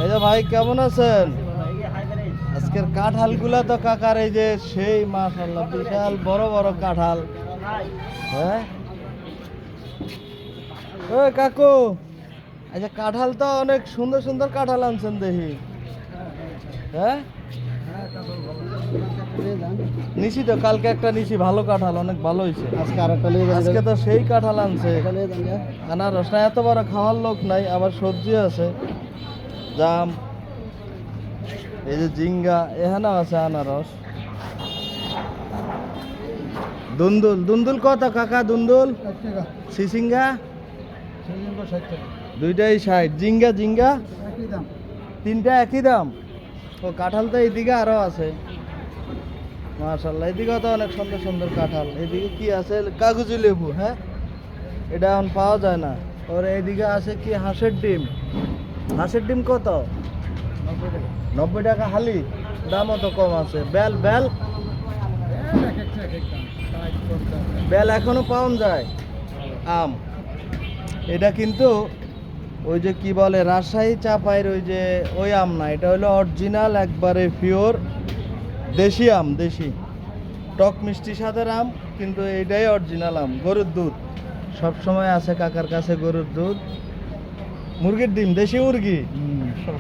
এই যে ভাই কেমন আছেন? আজকের কাঁঠালগুলা তো কাকার এই যে সেই মাশাআল্লাহ বিশাল বড় বড় কাঁঠাল। হ্যাঁ ওই কাকু, এই যে কাঁঠাল তো অনেক সুন্দর সুন্দর কাঁঠাল আনছেন দেখি। হ্যাঁ নিছি তো, কালকে একটা নিছি ভালো কাঁঠাল, অনেক ভালো হয়েছে। আজকে তো সেই কাঁঠাল আনছে, আনারস না, এত বড় খাওয়ার লোক নাই। আবার সবজি আছে, জাম, এই যে জিঙ্গা, এখানেও আছে আনারস। দুন্দুল দুন্দুল কত কাকা? দুন্দুল সিসিঙ্গা দুইটাই 60। জিঙ্গা জিঙ্গা তিনটা একই দাম। ও কাঁঠাল তো এইদিকে আরো আছে মাশাআল্লাহ। এদিকেও তো অনেক সুন্দর সুন্দর কাঁঠাল। এদিকে কি আছে? কাগজি লেবু। হ্যাঁ এটা এখন পাওয়া যায় না। ওর এইদিকে আছে কি হাঁসের ডিম। হাঁসের ডিম কত? 90 টাকা হালি। দামও তো কম আছে। বেল বেল বেল এখনো পাওয়া যায়। আম এটা কিন্তু ওই যে কি বলে রাজশাহী চাপাইয়ের ওই যে ওই আম না, এটা হলো অরিজিনাল একবারে পিওর দেশি আম। দেশি টক মিষ্টি স্বাদের আম, কিন্তু এইটাই অরিজিনাল আম। গরুর দুধ সব সময় আছে কাকার কাছে। গরুর দুধ, মুরগির ডিম, দেশি মুরগি।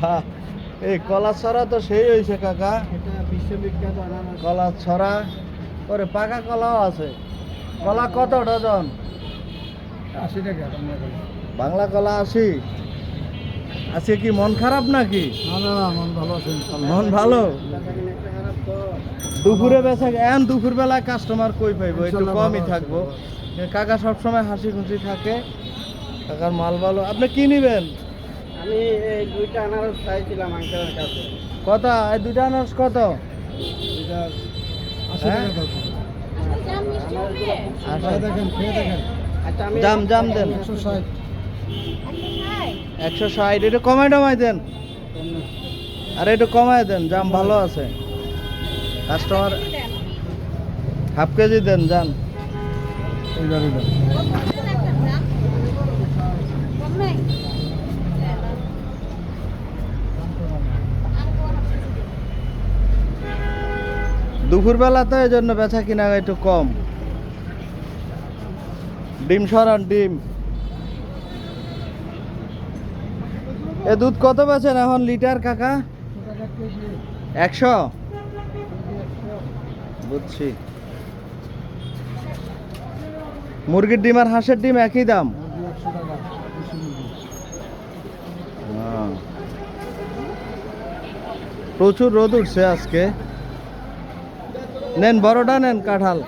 বাহ, এই কলা ছড়া তো সেই হয়েছে কাকা, কলা ছড়া। ওরে পাকা কলাও আছে। কলা কত ডজন? 80 টাকা বাংলা কলা 80। আজকে কি মন খারাপ নাকি? না মন ভালো আছে। মন ভালো। দুপুরে বেচা এখন দুপুর বেলায় কাস্টমার কই পাইবো, একটু কমই থাকবো। কাকা সবসময় হাসি খুশি থাকে, কাকার মাল ভালো। আপনি কি নিবেন? আমি এই দুইটা আনারস চাইছিলাম আঙ্কেলের কাছে। কত এই দুইটা আনারস কত? এটা 80 হ্যাঁ? টাকা দাও। দেখেন খেয়ে দেখেন। আচ্ছা আমি জাম জাম দেন। 160 160। একটু কমাই দেন, আর একটু কমাই দেন। জাম ভালো আছে। কাস্টমার হাফ কেজি দেন জান। এইভাবে দাও। দুপুরবেলা তো এই জন্য বেচা কিনা একটু কম। ডিম সরান, ডিম। এ দুধ কত বেচেন এখন লিটার কাকা? 100। বুঝছি। মুরগির ডিম আর হাঁসের ডিম একই দাম। হ্যাঁ। প্রচুর রোদ উঠছে আজকে। নেন বড়টা নেন কাঁঠাল।